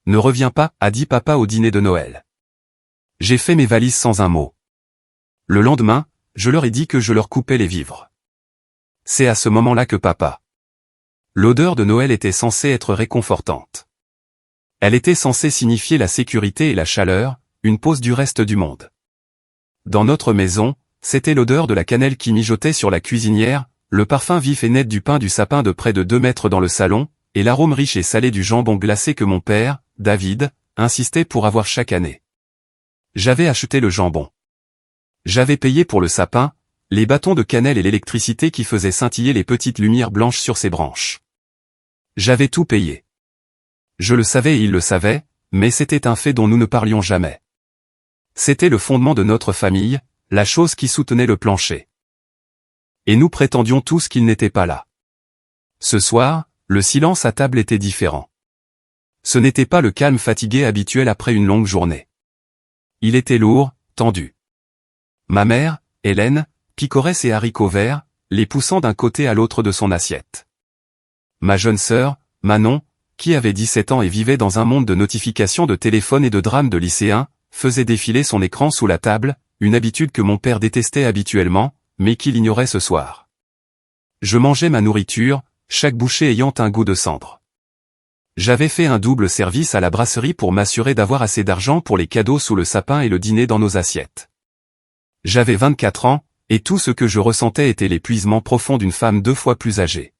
ne reviens pas, a dit papa au dîner de Noël. J'ai fait mes valises sans un mot. Le lendemain, je leur ai dit que je leur coupais les vivres. C'est à ce moment-là que papa. L'odeur de Noël était censée être réconfortante. Elle était censée signifier la sécurité et la chaleur, une pause du reste du monde. Dans notre maison, c'était l'odeur de la cannelle qui mijotait sur la cuisinière, le parfum vif et net du pain du sapin de près de 2 mètres dans le salon, et l'arôme riche et salé du jambon glacé que mon père, David, insistait pour avoir chaque année. J'avais acheté le jambon. J'avais payé pour le sapin, les bâtons de cannelle et l'électricité qui faisait scintiller les petites lumières blanches sur ses branches. J'avais tout payé. Je le savais et il le savait, mais c'était un fait dont nous ne parlions jamais. C'était le fondement de notre famille, la chose qui soutenait le plancher. Et nous prétendions tous qu'il n'était pas là. Ce soir, le silence à table était différent. Ce n'était pas le calme fatigué habituel après une longue journée. Il était lourd, tendu. Ma mère, Hélène, picorait ses haricots verts, les poussant d'un côté à l'autre de son assiette. Ma jeune sœur, Manon, qui avait 17 ans et vivait dans un monde de notifications de téléphone et de drames de lycéens, faisait défiler son écran sous la table, une habitude que mon père détestait habituellement, mais qu'il ignorait ce soir. Je mangeais ma nourriture, chaque bouchée ayant un goût de cendre. J'avais fait un double service à la brasserie pour m'assurer d'avoir assez d'argent pour les cadeaux sous le sapin et le dîner dans nos assiettes. J'avais 24 ans, et tout ce que je ressentais était l'épuisement profond d'une femme 2 fois plus âgée.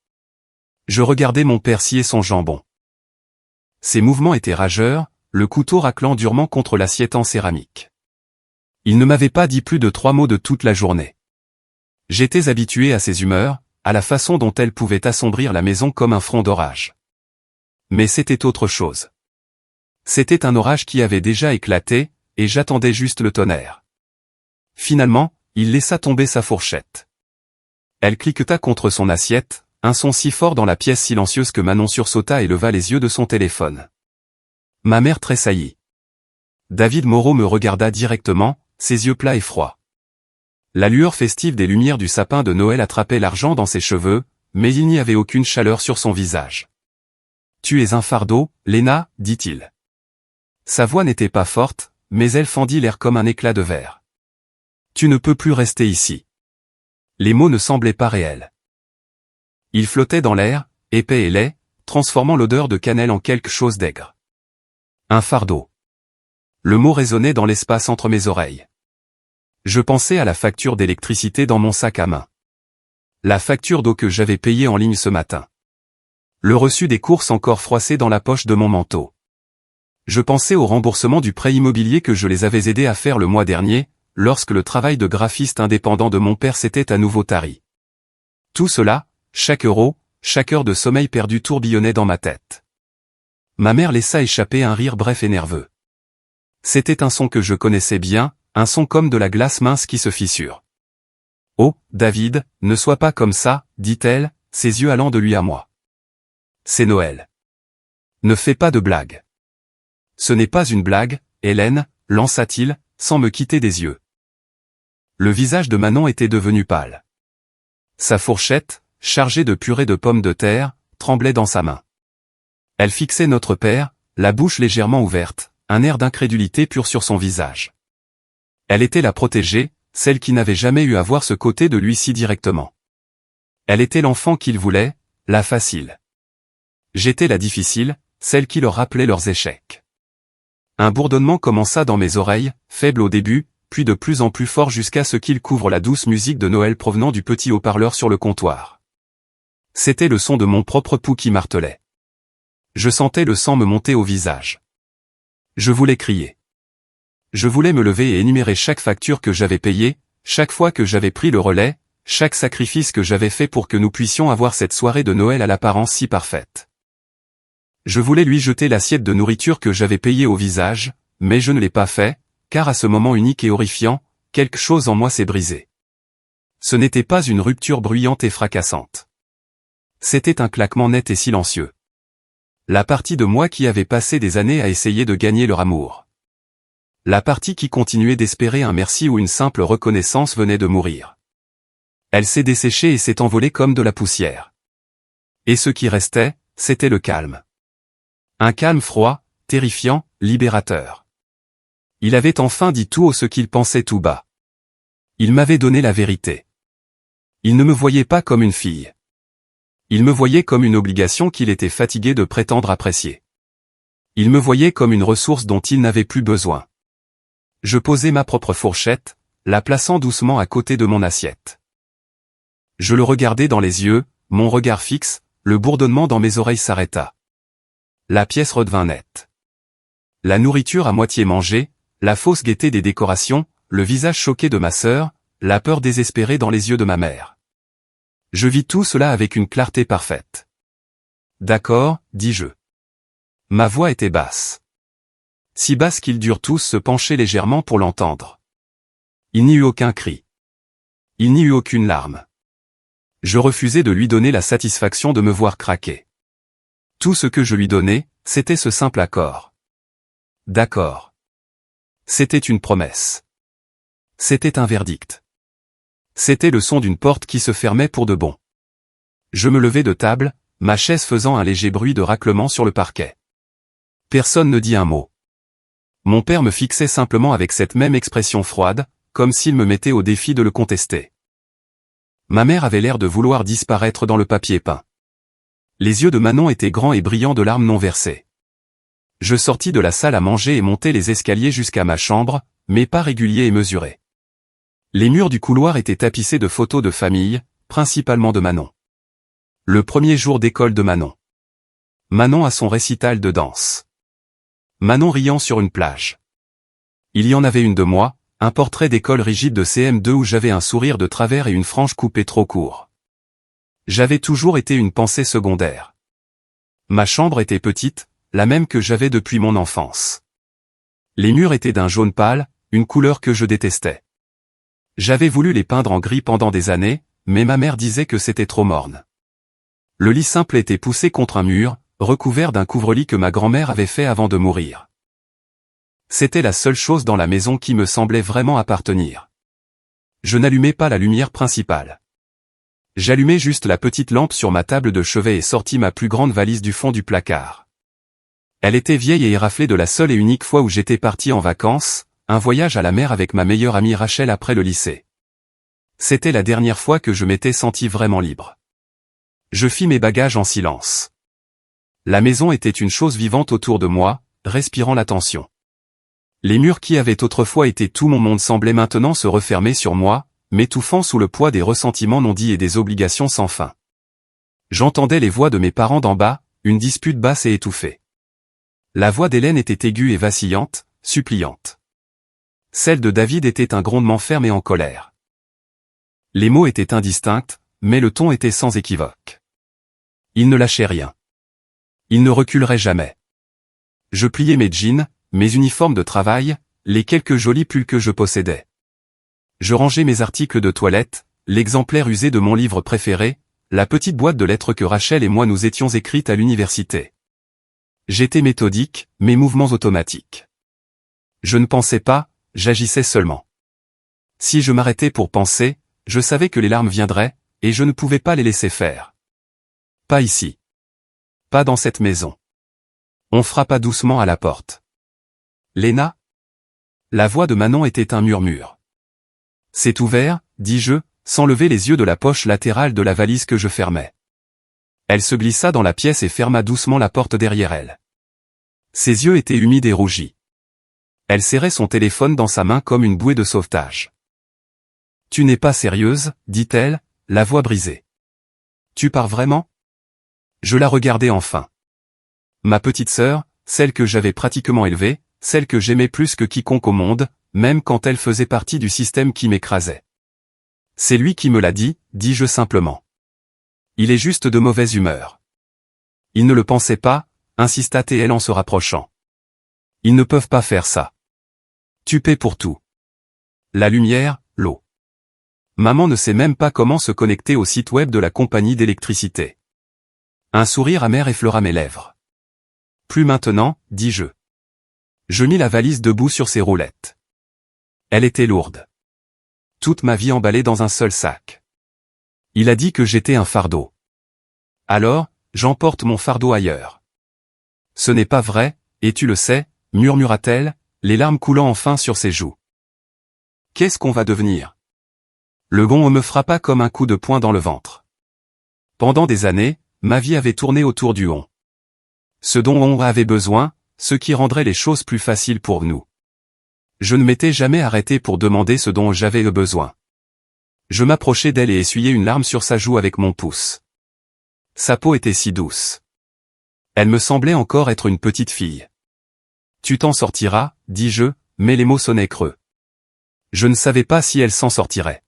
Je regardais mon père scier son jambon. Ses mouvements étaient rageurs, le couteau raclant durement contre l'assiette en céramique. Il ne m'avait pas dit plus de 3 mots de toute la journée. J'étais habitué à ses humeurs, à la façon dont elles pouvaient assombrir la maison comme un front d'orage. Mais c'était autre chose. C'était un orage qui avait déjà éclaté, et j'attendais juste le tonnerre. Finalement, il laissa tomber sa fourchette. Elle cliqueta contre son assiette, un son si fort dans la pièce silencieuse que Manon sursauta et leva les yeux de son téléphone. Ma mère tressaillit. David Moreau me regarda directement, ses yeux plats et froids. La lueur festive des lumières du sapin de Noël attrapait l'argent dans ses cheveux, mais il n'y avait aucune chaleur sur son visage. « Tu es un fardeau, Léna, dit-il. » Sa voix n'était pas forte, mais elle fendit l'air comme un éclat de verre. Tu ne peux plus rester ici. Les mots ne semblaient pas réels. Ils flottaient dans l'air, épais et laids, transformant l'odeur de cannelle en quelque chose d'aigre. Un fardeau. Le mot résonnait dans l'espace entre mes oreilles. Je pensais à la facture d'électricité dans mon sac à main. La facture d'eau que j'avais payée en ligne ce matin. Le reçu des courses encore froissé dans la poche de mon manteau. Je pensais au remboursement du prêt immobilier que je les avais aidés à faire le mois dernier, lorsque le travail de graphiste indépendant de mon père s'était à nouveau tari. Tout cela, chaque euro, chaque heure de sommeil perdu tourbillonnait dans ma tête. Ma mère laissa échapper un rire bref et nerveux. C'était un son que je connaissais bien, un son comme de la glace mince qui se fissure. « Oh, David, ne sois pas comme ça, dit-elle, ses yeux allant de lui à moi. C'est Noël. Ne fais pas de blagues. » Ce n'est pas une blague, Hélène, lança-t-il, sans me quitter des yeux. Le visage de Manon était devenu pâle. Sa fourchette, chargée de purée de pommes de terre, tremblait dans sa main. Elle fixait notre père, la bouche légèrement ouverte, un air d'incrédulité pure sur son visage. Elle était la protégée, celle qui n'avait jamais eu à voir ce côté de lui si directement. Elle était l'enfant qu'il voulait, la facile. J'étais la difficile, celle qui leur rappelait leurs échecs. Un bourdonnement commença dans mes oreilles, faible au début, puis de plus en plus fort jusqu'à ce qu'il couvre la douce musique de Noël provenant du petit haut-parleur sur le comptoir. C'était le son de mon propre pouls qui martelait. Je sentais le sang me monter au visage. Je voulais crier. Je voulais me lever et énumérer chaque facture que j'avais payée, chaque fois que j'avais pris le relais, chaque sacrifice que j'avais fait pour que nous puissions avoir cette soirée de Noël à l'apparence si parfaite. Je voulais lui jeter l'assiette de nourriture que j'avais payée au visage, mais je ne l'ai pas fait, car à ce moment unique et horrifiant, quelque chose en moi s'est brisé. Ce n'était pas une rupture bruyante et fracassante. C'était un claquement net et silencieux. La partie de moi qui avait passé des années à essayer de gagner leur amour. La partie qui continuait d'espérer un merci ou une simple reconnaissance venait de mourir. Elle s'est desséchée et s'est envolée comme de la poussière. Et ce qui restait, c'était le calme. Un calme froid, terrifiant, libérateur. Il avait enfin dit tout haut ce qu'il pensait tout bas. Il m'avait donné la vérité. Il ne me voyait pas comme une fille. Il me voyait comme une obligation qu'il était fatigué de prétendre apprécier. Il me voyait comme une ressource dont il n'avait plus besoin. Je posai ma propre fourchette, la plaçant doucement à côté de mon assiette. Je le regardai dans les yeux, mon regard fixe, le bourdonnement dans mes oreilles s'arrêta. La pièce redevint nette. La nourriture à moitié mangée, la fausse gaieté des décorations, le visage choqué de ma sœur, la peur désespérée dans les yeux de ma mère. Je vis tout cela avec une clarté parfaite. D'accord, dis-je. Ma voix était basse. Si basse qu'ils durent tous se pencher légèrement pour l'entendre. Il n'y eut aucun cri. Il n'y eut aucune larme. Je refusai de lui donner la satisfaction de me voir craquer. Tout ce que je lui donnais, c'était ce simple accord. D'accord. C'était une promesse. C'était un verdict. C'était le son d'une porte qui se fermait pour de bon. Je me levai de table, ma chaise faisant un léger bruit de raclement sur le parquet. Personne ne dit un mot. Mon père me fixait simplement avec cette même expression froide, comme s'il me mettait au défi de le contester. Ma mère avait l'air de vouloir disparaître dans le papier peint. Les yeux de Manon étaient grands et brillants de larmes non versées. Je sortis de la salle à manger et montai les escaliers jusqu'à ma chambre, mes pas réguliers et mesurés. Les murs du couloir étaient tapissés de photos de famille, principalement de Manon. Le premier jour d'école de Manon. Manon à son récital de danse. Manon riant sur une plage. Il y en avait une de moi, un portrait d'école rigide de CM2 où j'avais un sourire de travers et une frange coupée trop court. J'avais toujours été une pensée secondaire. Ma chambre était petite, la même que j'avais depuis mon enfance. Les murs étaient d'un jaune pâle, une couleur que je détestais. J'avais voulu les peindre en gris pendant des années, mais ma mère disait que c'était trop morne. Le lit simple était poussé contre un mur, recouvert d'un couvre-lit que ma grand-mère avait fait avant de mourir. C'était la seule chose dans la maison qui me semblait vraiment appartenir. Je n'allumais pas la lumière principale. J'allumai juste la petite lampe sur ma table de chevet et sortis ma plus grande valise du fond du placard. Elle était vieille et éraflée de la seule et unique fois où j'étais parti en vacances, un voyage à la mer avec ma meilleure amie Rachel après le lycée. C'était la dernière fois que je m'étais senti vraiment libre. Je fis mes bagages en silence. La maison était une chose vivante autour de moi, respirant l'attention. Les murs qui avaient autrefois été tout mon monde semblaient maintenant se refermer sur moi, m'étouffant sous le poids des ressentiments non dits et des obligations sans fin. J'entendais les voix de mes parents d'en bas, une dispute basse et étouffée. La voix d'Hélène était aiguë et vacillante, suppliante. Celle de David était un grondement ferme et en colère. Les mots étaient indistincts, mais le ton était sans équivoque. Il ne lâchait rien. Il ne reculerait jamais. Je pliai mes jeans, mes uniformes de travail, les quelques jolis pulls que je possédais. Je rangeai mes articles de toilette, l'exemplaire usé de mon livre préféré, la petite boîte de lettres que Rachel et moi nous étions écrites à l'université. J'étais méthodique, mes mouvements automatiques. Je ne pensais pas, j'agissais seulement. Si je m'arrêtais pour penser, je savais que les larmes viendraient, et je ne pouvais pas les laisser faire. Pas ici. Pas dans cette maison. On frappa doucement à la porte. Léna ? La voix de Manon était un murmure. C'est ouvert, dis-je, sans lever les yeux de la poche latérale de la valise que je fermais. Elle se glissa dans la pièce et ferma doucement la porte derrière elle. Ses yeux étaient humides et rougis. Elle serrait son téléphone dans sa main comme une bouée de sauvetage. « Tu n'es pas sérieuse, dit-elle, la voix brisée. Tu pars vraiment ? » Je la regardai enfin. Ma petite sœur, celle que j'avais pratiquement élevée, celle que j'aimais plus que quiconque au monde, même quand elle faisait partie du système qui m'écrasait. C'est lui qui me l'a dit, dis-je simplement. Il est juste de mauvaise humeur. Il ne le pensait pas, insista-t-elle en se rapprochant. Ils ne peuvent pas faire ça. Tu paies pour tout. La lumière, l'eau. Maman ne sait même pas comment se connecter au site web de la compagnie d'électricité. Un sourire amer effleura mes lèvres. Plus maintenant, dis-je. Je mis la valise debout sur ses roulettes. Elle était lourde. Toute ma vie emballée dans un seul sac. Il a dit que j'étais un fardeau. Alors, j'emporte mon fardeau ailleurs. Ce n'est pas vrai, Et tu le sais, murmura-t-elle, les larmes coulant enfin sur ses joues. Qu'est-ce qu'on va devenir? Le gong me frappa comme un coup de poing dans le ventre. Pendant des années, ma vie avait tourné autour du on. Ce dont on avait besoin, ce qui rendrait les choses plus faciles pour nous. Je ne m'étais jamais arrêté pour demander ce dont j'avais besoin. Je m'approchai d'elle et essuyai une larme sur sa joue avec mon pouce. Sa peau était si douce. Elle me semblait encore être une petite fille. Tu t'en sortiras, dis-je, mais les mots sonnaient creux. Je ne savais pas si elle s'en sortirait.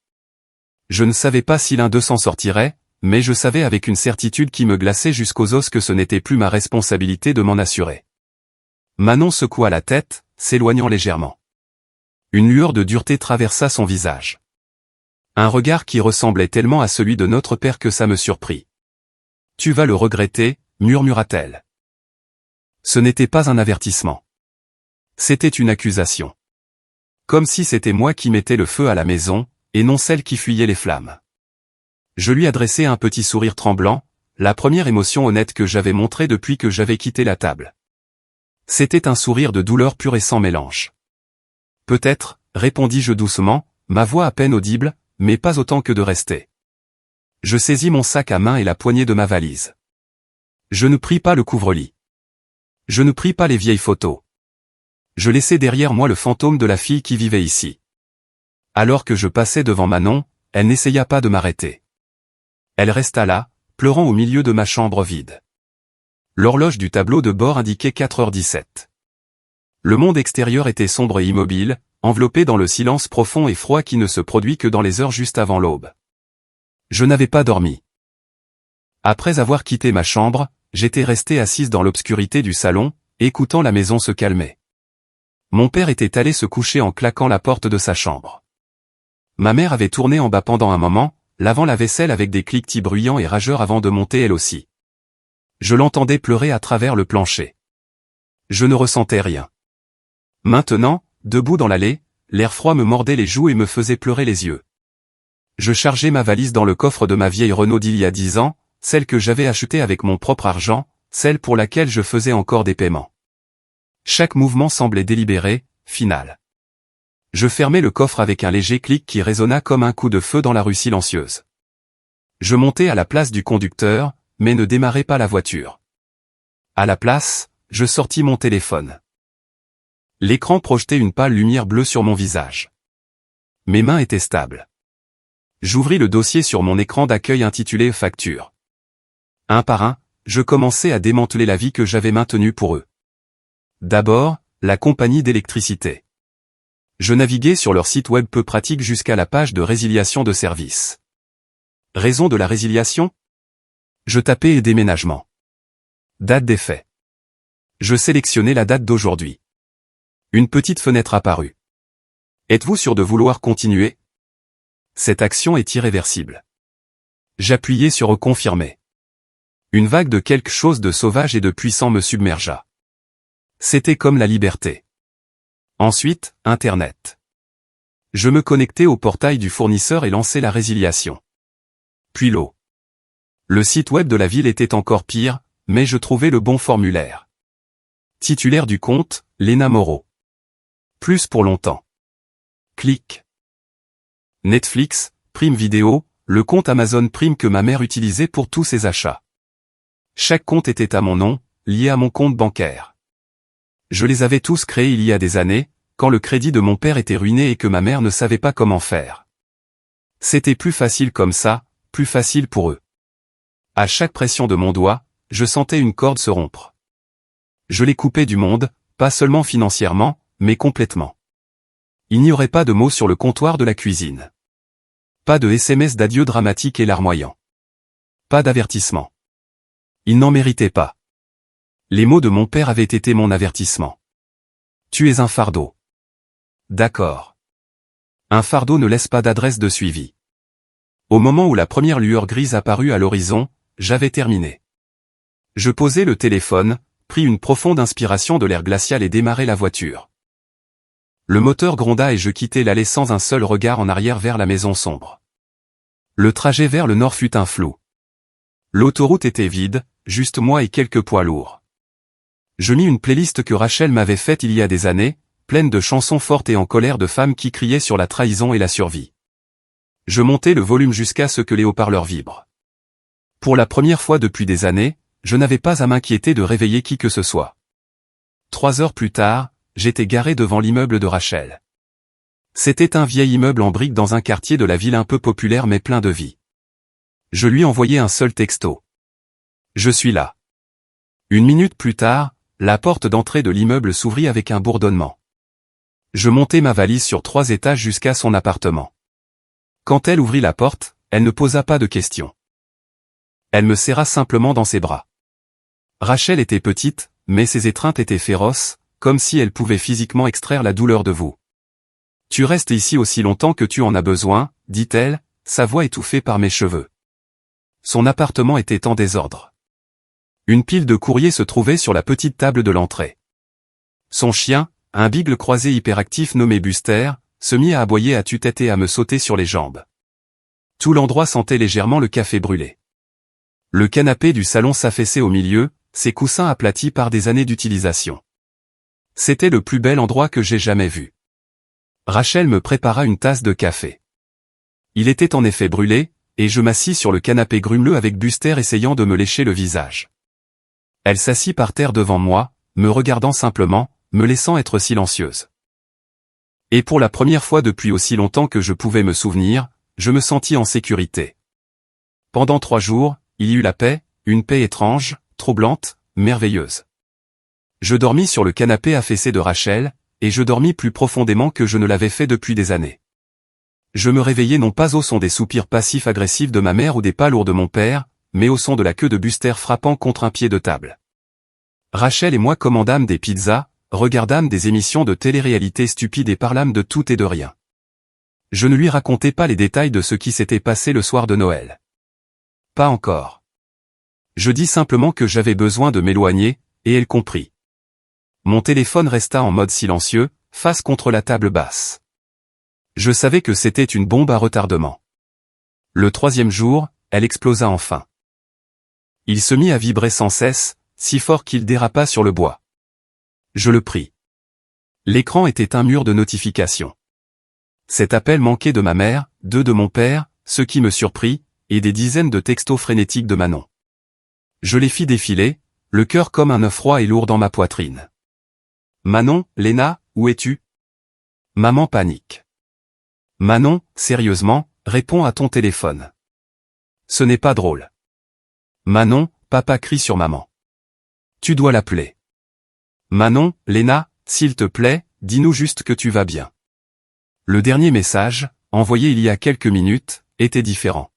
Je ne savais pas si l'un d'eux s'en sortirait, mais je savais avec une certitude qui me glaçait jusqu'aux os que ce n'était plus ma responsabilité de m'en assurer. Manon secoua la tête, s'éloignant légèrement. Une lueur de dureté traversa son visage. Un regard qui ressemblait tellement à celui de notre père que ça me surprit. « Tu vas le regretter », murmura-t-elle. Ce n'était pas un avertissement. C'était une accusation. Comme si c'était moi qui mettais le feu à la maison, et non celle qui fuyait les flammes. Je lui adressai un petit sourire tremblant, la première émotion honnête que j'avais montrée depuis que j'avais quitté la table. C'était un sourire de douleur pure et sans mélange. Peut-être, répondis-je doucement, ma voix à peine audible, mais pas autant que de rester. Je saisis mon sac à main et la poignée de ma valise. Je ne pris pas le couvre-lit. Je ne pris pas les vieilles photos. Je laissai derrière moi le fantôme de la fille qui vivait ici. Alors que je passais devant Manon, elle n'essaya pas de m'arrêter. Elle resta là, pleurant au milieu de ma chambre vide. L'horloge du tableau de bord indiquait 4h17. Le monde extérieur était sombre et immobile, enveloppé dans le silence profond et froid qui ne se produit que dans les heures juste avant l'aube. Je n'avais pas dormi. Après avoir quitté ma chambre, j'étais resté assise dans l'obscurité du salon, écoutant la maison se calmer. Mon père était allé se coucher en claquant la porte de sa chambre. Ma mère avait tourné en bas pendant un moment, lavant la vaisselle avec des cliquetis bruyants et rageurs avant de monter elle aussi. Je l'entendais pleurer à travers le plancher. Je ne ressentais rien. Maintenant, debout dans l'allée, l'air froid me mordait les joues et me faisait pleurer les yeux. Je chargeai ma valise dans le coffre de ma vieille Renault d'il y a 10 ans, celle que j'avais achetée avec mon propre argent, celle pour laquelle je faisais encore des paiements. Chaque mouvement semblait délibéré, final. Je fermai le coffre avec un léger clic qui résonna comme un coup de feu dans la rue silencieuse. Je montai à la place du conducteur, mais ne démarrai pas la voiture. À la place, je sortis mon téléphone. L'écran projetait une pâle lumière bleue sur mon visage. Mes mains étaient stables. J'ouvris le dossier sur mon écran d'accueil intitulé « Facture ». Un par un, je commençai à démanteler la vie que j'avais maintenue pour eux. D'abord, la compagnie d'électricité. Je naviguai sur leur site web peu pratique jusqu'à la page de résiliation de service. Raison de la résiliation? Je tapais « déménagement ». Date d'effet. Je sélectionnai la date d'aujourd'hui. Une petite fenêtre apparut. Êtes-vous sûr de vouloir continuer? Cette action est irréversible. J'appuyai sur « Confirmer ». Une vague de quelque chose de sauvage et de puissant me submergea. C'était comme la liberté. Ensuite, Internet. Je me connectai au portail du fournisseur et lançai la résiliation. Puis l'eau. Le site web de la ville était encore pire, mais je trouvai le bon formulaire. Titulaire du compte, Léna Moreau. Plus pour longtemps. Clic. Netflix, Prime Vidéo, le compte Amazon Prime que ma mère utilisait pour tous ses achats. Chaque compte était à mon nom, lié à mon compte bancaire. Je les avais tous créés il y a des années, quand le crédit de mon père était ruiné et que ma mère ne savait pas comment faire. C'était plus facile comme ça, plus facile pour eux. À chaque pression de mon doigt, je sentais une corde se rompre. Je les coupais du monde, pas seulement financièrement, mais complètement. Il n'y aurait pas de mots sur le comptoir de la cuisine. Pas de SMS d'adieu dramatique et larmoyant. Pas d'avertissement. Ils n'en méritaient pas. Les mots de mon père avaient été mon avertissement. Tu es un fardeau. D'accord. Un fardeau ne laisse pas d'adresse de suivi. Au moment où la première lueur grise apparut à l'horizon, j'avais terminé. Je posai le téléphone, pris une profonde inspiration de l'air glacial et démarrai la voiture. Le moteur gronda et je quittai l'allée sans un seul regard en arrière vers la maison sombre. Le trajet vers le nord fut un flou. L'autoroute était vide, juste moi et quelques poids lourds. Je mis une playlist que Rachel m'avait faite il y a des années, pleine de chansons fortes et en colère de femmes qui criaient sur la trahison et la survie. Je montais le volume jusqu'à ce que les haut-parleurs vibrent. Pour la première fois depuis des années, je n'avais pas à m'inquiéter de réveiller qui que ce soit. 3 heures plus tard, j'étais garé devant l'immeuble de Rachel. C'était un vieil immeuble en briques dans un quartier de la ville un peu populaire mais plein de vie. Je lui envoyai un seul texto. Je suis là. 1 minute plus tard, la porte d'entrée de l'immeuble s'ouvrit avec un bourdonnement. Je montai ma valise sur 3 étages jusqu'à son appartement. Quand elle ouvrit la porte, elle ne posa pas de questions. Elle me serra simplement dans ses bras. Rachel était petite, mais ses étreintes étaient féroces, comme si elle pouvait physiquement extraire la douleur de vous. « Tu restes ici aussi longtemps que tu en as besoin, dit-elle, sa voix étouffée par mes cheveux. Son appartement était en désordre. Une pile de courriers se trouvait sur la petite table de l'entrée. Son chien, un beagle croisé hyperactif nommé Buster, se mit à aboyer à tue-tête et à me sauter sur les jambes. Tout l'endroit sentait légèrement le café brûlé. Le canapé du salon s'affaissait au milieu, ses coussins aplatis par des années d'utilisation. C'était le plus bel endroit que j'ai jamais vu. Rachel me prépara une tasse de café. Il était en effet brûlé, et je m'assis sur le canapé grumeleux avec Buster essayant de me lécher le visage. Elle s'assit par terre devant moi, me regardant simplement, me laissant être silencieuse. Et pour la première fois depuis aussi longtemps que je pouvais me souvenir, je me sentis en sécurité. Pendant 3 jours, il y eut la paix, une paix étrange, troublante, merveilleuse. Je dormis sur le canapé affaissé de Rachel, et je dormis plus profondément que je ne l'avais fait depuis des années. Je me réveillai non pas au son des soupirs passifs-agressifs de ma mère ou des pas lourds de mon père, mais au son de la queue de Buster frappant contre un pied de table. Rachel et moi commandâmes des pizzas, regardâmes des émissions de télé-réalité stupides et parlâmes de tout et de rien. Je ne lui racontais pas les détails de ce qui s'était passé le soir de Noël. Pas encore. Je dis simplement que j'avais besoin de m'éloigner, et elle comprit. Mon téléphone resta en mode silencieux, face contre la table basse. Je savais que c'était une bombe à retardement. Le 3e jour, elle explosa enfin. Il se mit à vibrer sans cesse, si fort qu'il dérapa sur le bois. Je le pris. L'écran était un mur de notifications. Cet appel manquait de ma mère, 2 de mon père, ce qui me surprit, et des dizaines de textos frénétiques de Manon. Je les fis défiler, le cœur comme un œuf froid et lourd dans ma poitrine. Manon, Léna, où es-tu? Maman panique. Manon, sérieusement, réponds à ton téléphone. Ce n'est pas drôle. Manon, papa crie sur maman. Tu dois l'appeler. Manon, Léna, s'il te plaît, dis-nous juste que tu vas bien. Le dernier message, envoyé il y a quelques minutes, était différent.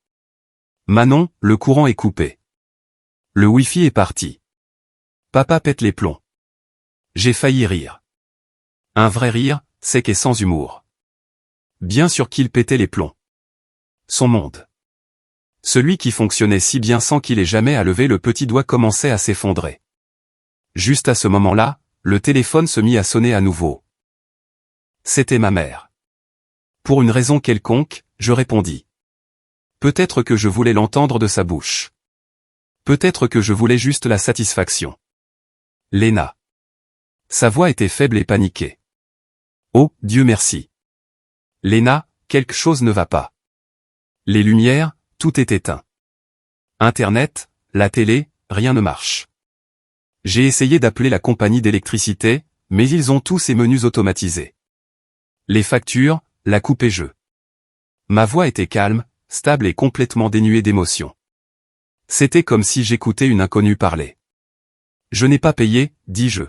Manon, le courant est coupé. Le Wi-Fi est parti. Papa pète les plombs. J'ai failli rire. Un vrai rire, sec et sans humour. Bien sûr qu'il pétait les plombs. Son monde. Celui qui fonctionnait si bien sans qu'il ait jamais à lever le petit doigt commençait à s'effondrer. Juste à ce moment-là, le téléphone se mit à sonner à nouveau. C'était ma mère. Pour une raison quelconque, je répondis. Peut-être que je voulais l'entendre de sa bouche. Peut-être que je voulais juste la satisfaction. Léna. Sa voix était faible et paniquée. Oh, Dieu merci. Léna, quelque chose ne va pas. Les lumières, tout est éteint. Internet, la télé, rien ne marche. J'ai essayé d'appeler la compagnie d'électricité, mais ils ont tous ces menus automatisés. Les factures, la coupe et jeu. Ma voix était calme, stable et complètement dénuée d'émotion. C'était comme si j'écoutais une inconnue parler. Je n'ai pas payé, dis-je.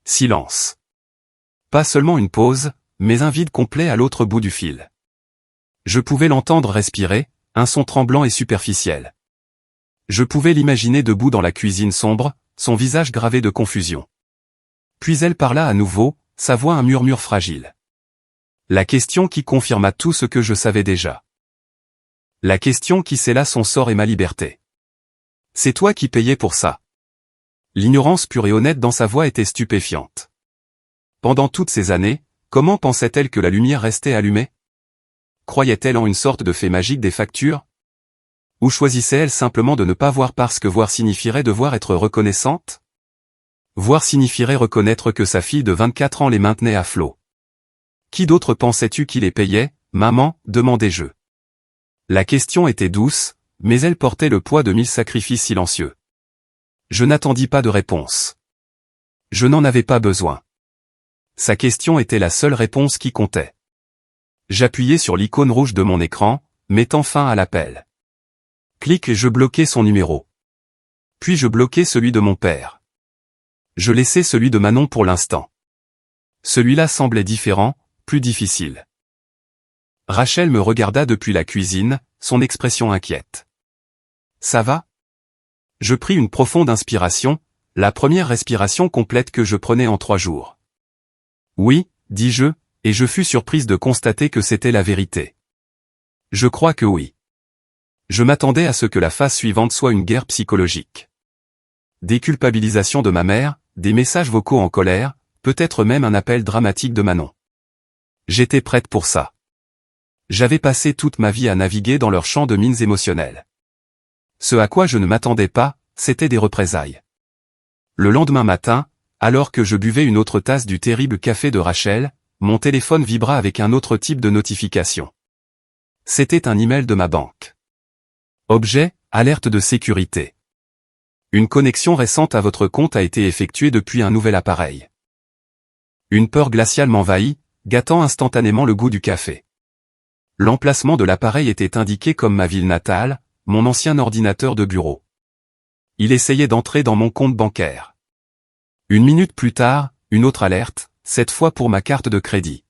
Silence. Pas seulement une pause, mais un vide complet à l'autre bout du fil. Je pouvais l'entendre respirer, un son tremblant et superficiel. Je pouvais l'imaginer debout dans la cuisine sombre, son visage gravé de confusion. Puis elle parla à nouveau, sa voix un murmure fragile. La question qui confirma tout ce que je savais déjà. La question qui scella son sort et ma liberté. C'est toi qui payais pour ça. L'ignorance pure et honnête dans sa voix était stupéfiante. Pendant toutes ces années, comment pensait-elle que la lumière restait allumée? Croyait-elle en une sorte de fait magique des factures? Ou choisissait-elle simplement de ne pas voir parce que voir signifierait devoir être reconnaissante? Voir signifierait reconnaître que sa fille de 24 ans les maintenait à flot. Qui d'autre pensais-tu qui les payait, maman, demandai-je. La question était douce, mais elle portait le poids de 1000 sacrifices silencieux. Je n'attendis pas de réponse. Je n'en avais pas besoin. Sa question était la seule réponse qui comptait. J'appuyai sur l'icône rouge de mon écran, mettant fin à l'appel. Clic et je bloquai son numéro. Puis je bloquai celui de mon père. Je laissai celui de Manon pour l'instant. Celui-là semblait différent, plus difficile. Rachel me regarda depuis la cuisine, son expression inquiète. Ça va? Je pris une profonde inspiration, la première respiration complète que je prenais en 3 jours. Oui, dis-je, et je fus surprise de constater que c'était la vérité. Je crois que oui. Je m'attendais à ce que la phase suivante soit une guerre psychologique. Déculpabilisation de ma mère, des messages vocaux en colère, peut-être même un appel dramatique de Manon. J'étais prête pour ça. J'avais passé toute ma vie à naviguer dans leur champ de mines émotionnelles. Ce à quoi je ne m'attendais pas, c'était des représailles. Le lendemain matin, alors que je buvais une autre tasse du terrible café de Rachel, mon téléphone vibra avec un autre type de notification. C'était un email de ma banque. Objet, alerte de sécurité. Une connexion récente à votre compte a été effectuée depuis un nouvel appareil. Une peur glaciale m'envahit, gâtant instantanément le goût du café. L'emplacement de l'appareil était indiqué comme ma ville natale, mon ancien ordinateur de bureau. Il essayait d'entrer dans mon compte bancaire. 1 minute plus tard, une autre alerte, cette fois pour ma carte de crédit.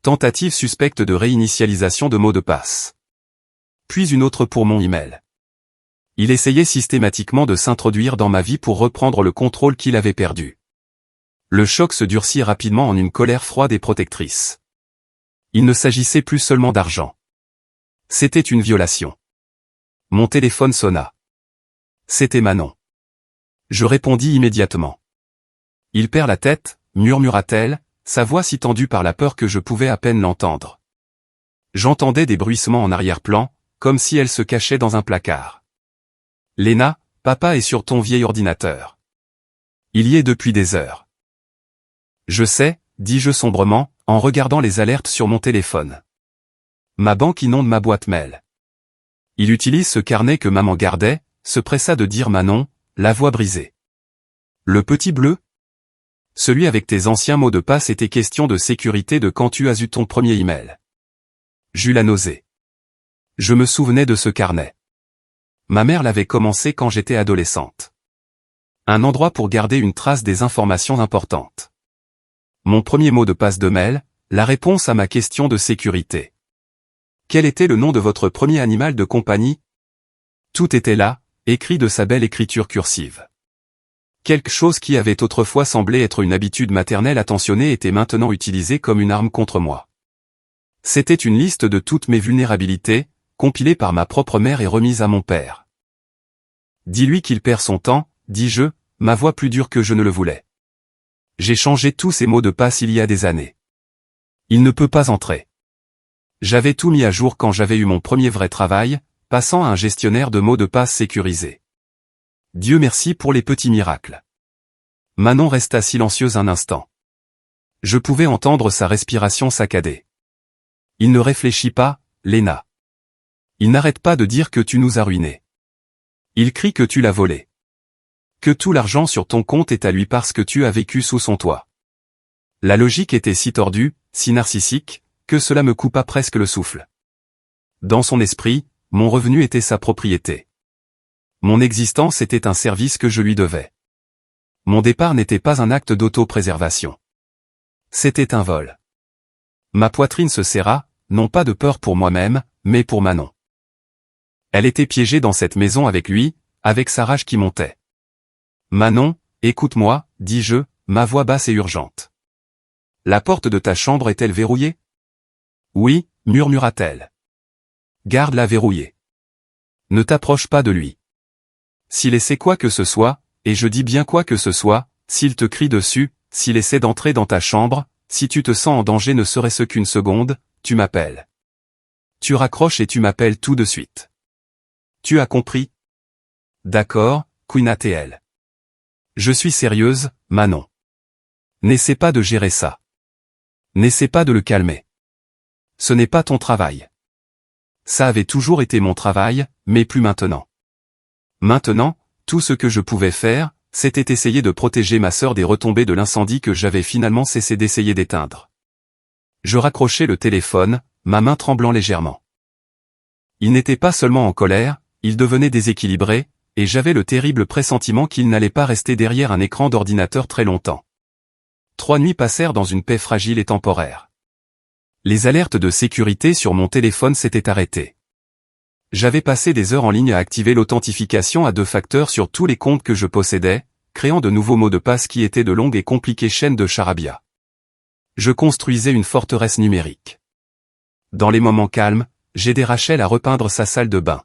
Tentative suspecte de réinitialisation de mot de passe. Puis une autre pour mon email. Il essayait systématiquement de s'introduire dans ma vie pour reprendre le contrôle qu'il avait perdu. Le choc se durcit rapidement en une colère froide et protectrice. Il ne s'agissait plus seulement d'argent. C'était une violation. Mon téléphone sonna. C'était Manon. Je répondis immédiatement. Il perd la tête, murmura-t-elle, sa voix si tendue par la peur que je pouvais à peine l'entendre. J'entendais des bruissements en arrière-plan, comme si elle se cachait dans un placard. Léna, papa est sur ton vieil ordinateur. Il y est depuis des heures. Je sais, dis-je sombrement, en regardant les alertes sur mon téléphone. Ma banque inonde ma boîte mail. Il utilise ce carnet que maman gardait, se pressa de dire Manon, la voix brisée. Le petit bleu? Celui avec tes anciens mots de passe était question de sécurité de quand tu as eu ton premier email. J'eus la nausée. Je me souvenais de ce carnet. Ma mère l'avait commencé quand j'étais adolescente. Un endroit pour garder une trace des informations importantes. Mon premier mot de passe de mail, la réponse à ma question de sécurité. Quel était le nom de votre premier animal de compagnie? Tout était là, écrit de sa belle écriture cursive. Quelque chose qui avait autrefois semblé être une habitude maternelle attentionnée était maintenant utilisé comme une arme contre moi. C'était une liste de toutes mes vulnérabilités, compilée par ma propre mère et remise à mon père. Dis-lui qu'il perd son temps, dis-je, ma voix plus dure que je ne le voulais. J'ai changé tous ces mots de passe il y a des années. Il ne peut pas entrer. J'avais tout mis à jour quand j'avais eu mon premier vrai travail, passant à un gestionnaire de mots de passe sécurisé. Dieu merci pour les petits miracles. Manon resta silencieuse un instant. Je pouvais entendre sa respiration saccadée. Il ne réfléchit pas, Léna. Il n'arrête pas de dire que tu nous as ruinés. Il crie que tu l'as volé. Que tout l'argent sur ton compte est à lui parce que tu as vécu sous son toit. La logique était si tordue, si narcissique, que cela me coupa presque le souffle. Dans son esprit, mon revenu était sa propriété. Mon existence était un service que je lui devais. Mon départ n'était pas un acte d'auto-préservation. C'était un vol. Ma poitrine se serra, non pas de peur pour moi-même, mais pour Manon. Elle était piégée dans cette maison avec lui, avec sa rage qui montait. Manon, écoute-moi, dis-je, ma voix basse et urgente. La porte de ta chambre est-elle verrouillée? Oui, murmura-t-elle. Garde-la verrouillée. Ne t'approche pas de lui. S'il essaie quoi que ce soit, et je dis bien quoi que ce soit, s'il te crie dessus, s'il essaie d'entrer dans ta chambre, si tu te sens en danger ne serait-ce qu'une seconde, tu m'appelles. Tu raccroches et tu m'appelles tout de suite. Tu as compris? D'accord, couina-t-elle. Je suis sérieuse, Manon. N'essaie pas de gérer ça. N'essaie pas de le calmer. Ce n'est pas ton travail. Ça avait toujours été mon travail, mais plus maintenant. Maintenant, tout ce que je pouvais faire, c'était essayer de protéger ma sœur des retombées de l'incendie que j'avais finalement cessé d'essayer d'éteindre. Je raccrochai le téléphone, ma main tremblant légèrement. Il n'était pas seulement en colère, il devenait déséquilibré, et j'avais le terrible pressentiment qu'il n'allait pas rester derrière un écran d'ordinateur très longtemps. 3 nuits passèrent dans une paix fragile et temporaire. Les alertes de sécurité sur mon téléphone s'étaient arrêtées. J'avais passé des heures en ligne à activer l'authentification à 2 facteurs sur tous les comptes que je possédais, créant de nouveaux mots de passe qui étaient de longues et compliquées chaînes de charabia. Je construisais une forteresse numérique. Dans les moments calmes, j'aidais Rachel à repeindre sa salle de bain.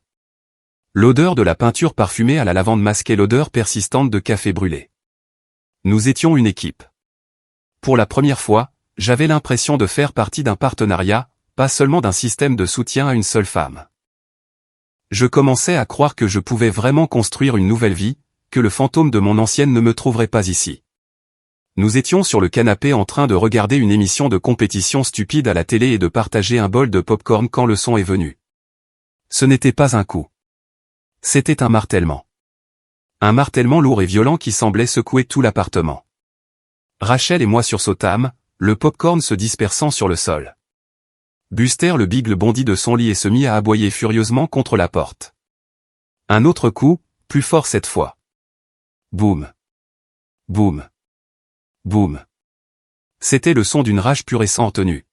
L'odeur de la peinture parfumée à la lavande masquait l'odeur persistante de café brûlé. Nous étions une équipe. Pour la première fois, j'avais l'impression de faire partie d'un partenariat, pas seulement d'un système de soutien à une seule femme. Je commençais à croire que je pouvais vraiment construire une nouvelle vie, que le fantôme de mon ancienne ne me trouverait pas ici. Nous étions sur le canapé en train de regarder une émission de compétition stupide à la télé et de partager un bol de popcorn quand le son est venu. Ce n'était pas un coup. C'était un martèlement. Un martèlement lourd et violent qui semblait secouer tout l'appartement. Rachel et moi sursautâmes, le popcorn se dispersant sur le sol. Buster le Beagle bondit de son lit et se mit à aboyer furieusement contre la porte. Un autre coup, plus fort cette fois. Boum. Boum. Boum. C'était le son d'une rage pure et sans retenue.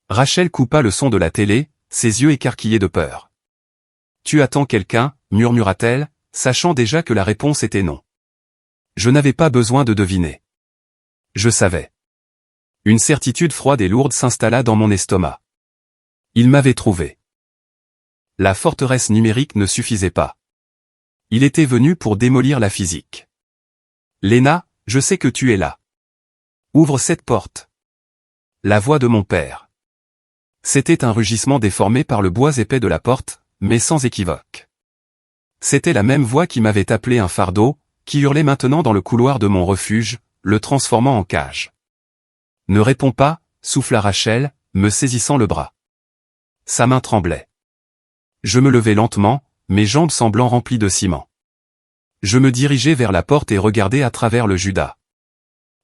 Rachel coupa le son de la télé, ses yeux écarquillés de peur. « Tu attends quelqu'un » murmura-t-elle, sachant déjà que la réponse était non. Je n'avais pas besoin de deviner. Je savais. Une certitude froide et lourde s'installa dans mon estomac. Il m'avait trouvé. La forteresse numérique ne suffisait pas. Il était venu pour démolir la physique. Léna, je sais que tu es là. Ouvre cette porte. La voix de mon père. C'était un rugissement déformé par le bois épais de la porte, mais sans équivoque. C'était la même voix qui m'avait appelé un fardeau, qui hurlait maintenant dans le couloir de mon refuge, le transformant en cage. Ne réponds pas, souffla Rachel, me saisissant le bras. Sa main tremblait. Je me levai lentement, mes jambes semblant remplies de ciment. Je me dirigeai vers la porte et regardai à travers le Judas.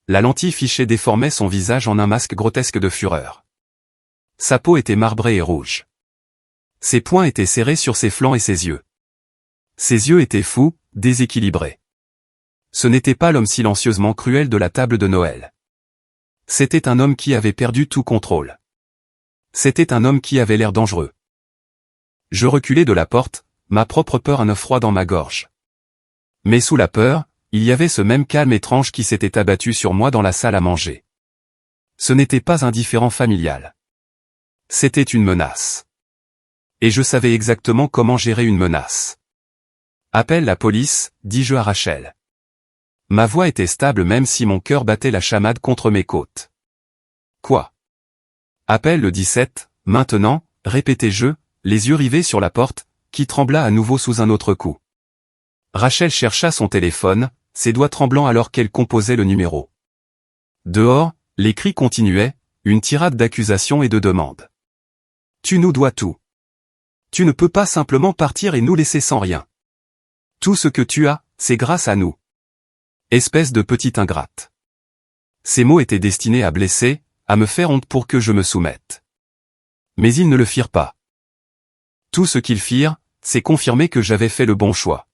La lentille fichée déformait son visage en un masque grotesque de fureur. Sa peau était marbrée et rouge. Ses poings étaient serrés sur ses flancs et ses yeux. Ses yeux étaient fous, déséquilibrés. Ce n'était pas l'homme silencieusement cruel de la table de Noël. C'était un homme qui avait perdu tout contrôle. C'était un homme qui avait l'air dangereux. Je reculai de la porte, ma propre peur un œuf froid dans ma gorge. Mais sous la peur, il y avait ce même calme étrange qui s'était abattu sur moi dans la salle à manger. Ce n'était pas un différend familial. C'était une menace. Et je savais exactement comment gérer une menace. Appelle la police, dis-je à Rachel. Ma voix était stable même si mon cœur battait la chamade contre mes côtes. Quoi? Appelle le 17, maintenant, répétai-je, les yeux rivés sur la porte, qui trembla à nouveau sous un autre coup. Rachel chercha son téléphone, ses doigts tremblants alors qu'elle composait le numéro. Dehors, les cris continuaient, une tirade d'accusations et de demandes. Tu nous dois tout. Tu ne peux pas simplement partir et nous laisser sans rien. Tout ce que tu as, c'est grâce à nous. Espèce de petite ingrate. Ces mots étaient destinés à blesser, à me faire honte pour que je me soumette. Mais ils ne le firent pas. Tout ce qu'ils firent, c'est confirmer que j'avais fait le bon choix.